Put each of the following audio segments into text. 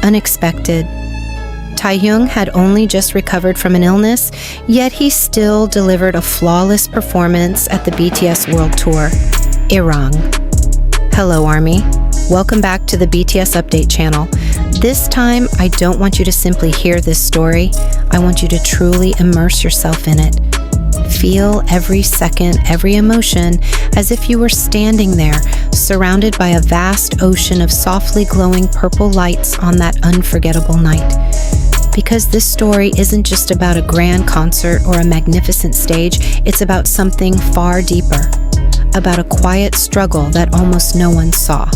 unexpected. Taehyung had only just recovered from an illness, yet he still delivered a flawless performance at the BTS World Tour, Arirang. Hello, ARMY. Welcome back to the BTS Update channel. This time, I don't want you to simply hear this story. I want you to truly immerse yourself in it. Feel every second, every emotion, as if you were standing there, surrounded by a vast ocean of softly glowing purple lights on that unforgettable night. Because this story isn't just about a grand concert or a magnificent stage, it's about something far deeper, about a quiet struggle that almost no one saw.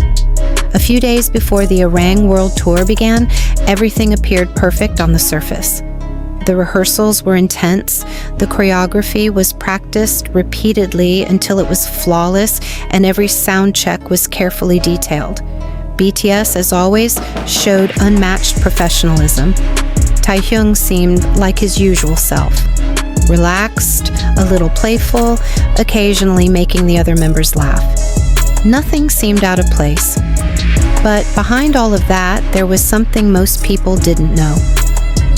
A few days before the Arirang World Tour began, everything appeared perfect on the surface. The rehearsals were intense, the choreography was practiced repeatedly until it was flawless, and every sound check was carefully detailed. BTS, as always, showed unmatched professionalism. Taehyung seemed like his usual self, relaxed, a little playful, occasionally making the other members laugh. Nothing seemed out of place. But behind all of that, there was something most people didn't know.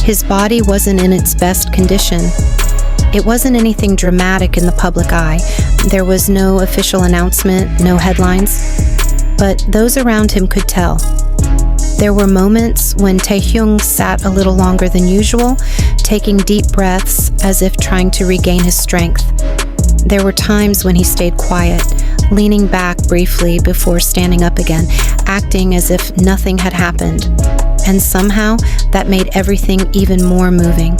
His body wasn't in its best condition. It wasn't anything dramatic in the public eye. There was no official announcement, no headlines. But those around him could tell. There were moments when Taehyung sat a little longer than usual, taking deep breaths as if trying to regain his strength. There were times when he stayed quiet, leaning back briefly before standing up again, acting as if nothing had happened. And somehow, that made everything even more moving.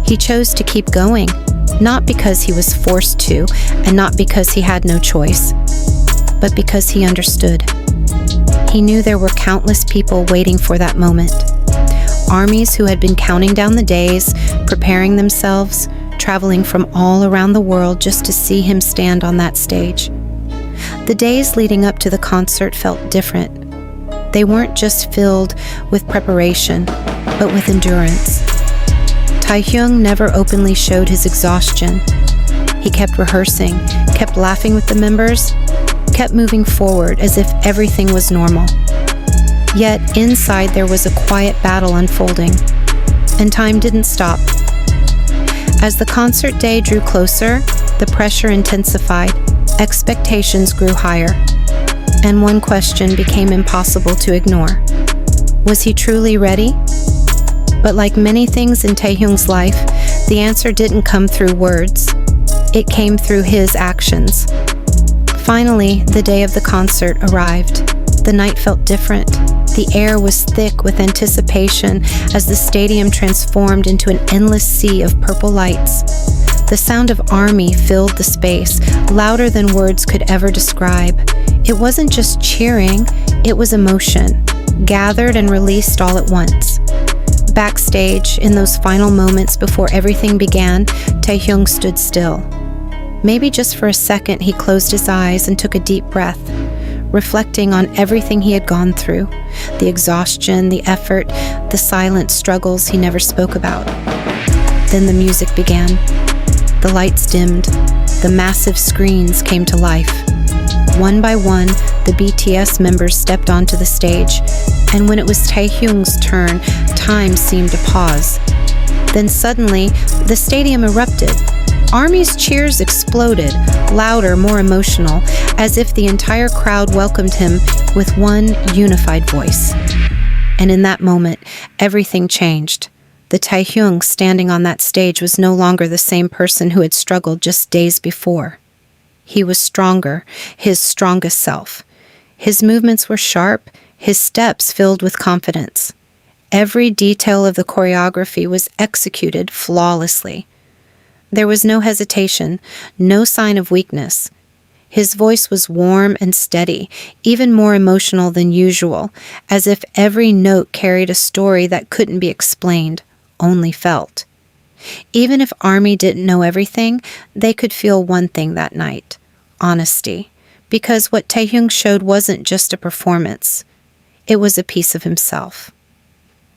He chose to keep going, not because he was forced to, and not because he had no choice, but because he understood. He knew there were countless people waiting for that moment. Armies who had been counting down the days, preparing themselves, traveling from all around the world just to see him stand on that stage. The days leading up to the concert felt different. They weren't just filled with preparation, but with endurance. Taehyung never openly showed his exhaustion. He kept rehearsing, kept laughing with the members, kept moving forward as if everything was normal. Yet inside there was a quiet battle unfolding, and time didn't stop. As the concert day drew closer, the pressure intensified, expectations grew higher, and one question became impossible to ignore. Was he truly ready? But like many things in Taehyung's life, the answer didn't come through words. It came through his actions. Finally, the day of the concert arrived. The night felt different. The air was thick with anticipation as the stadium transformed into an endless sea of purple lights. The sound of ARMY filled the space, louder than words could ever describe. It wasn't just cheering, it was emotion, gathered and released all at once. Backstage, in those final moments before everything began, Taehyung stood still. Maybe just for a second he closed his eyes and took a deep breath, reflecting on everything he had gone through, the exhaustion, the effort, the silent struggles he never spoke about. Then the music began. The lights dimmed. The massive screens came to life. One by one, the BTS members stepped onto the stage, and when it was Taehyung's turn, time seemed to pause. Then suddenly, the stadium erupted. ARMY's cheers exploded, louder, more emotional, as if the entire crowd welcomed him with one unified voice. And in that moment, everything changed. The Taehyung standing on that stage was no longer the same person who had struggled just days before. He was stronger, his strongest self. His movements were sharp, his steps filled with confidence. Every detail of the choreography was executed flawlessly. There was no hesitation, no sign of weakness. His voice was warm and steady, even more emotional than usual, as if every note carried a story that couldn't be explained, only felt. Even if ARMY didn't know everything, they could feel one thing that night: honesty. Because what Taehyung showed wasn't just a performance. It was a piece of himself.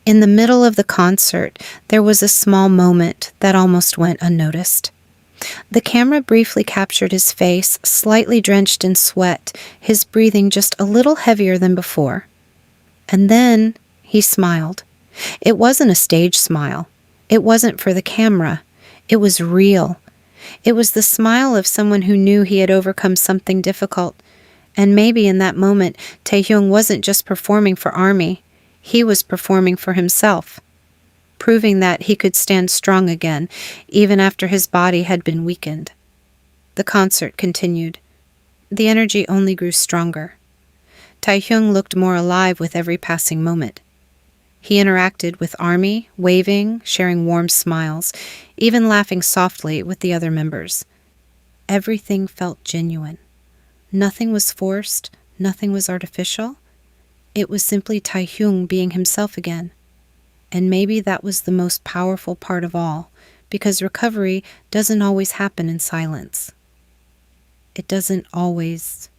In the middle of the concert, there was a small moment that almost went unnoticed. The camera briefly captured his face, slightly drenched in sweat, his breathing just a little heavier than before. And then He smiled. It wasn't a stage smile. It wasn't for the camera. It was real. It was the smile of someone who knew he had overcome something difficult. And maybe in that moment, Taehyung wasn't just performing for ARMY. He was performing for himself, proving that he could stand strong again, even after his body had been weakened. The concert continued. The energy only grew stronger. Taehyung looked more alive with every passing moment. He interacted with ARMY, waving, sharing warm smiles, even laughing softly with the other members. Everything felt genuine. Nothing was forced, nothing was artificial. It was simply Taehyung being himself again. And maybe that was the most powerful part of all, because recovery doesn't always happen in silence. It doesn't always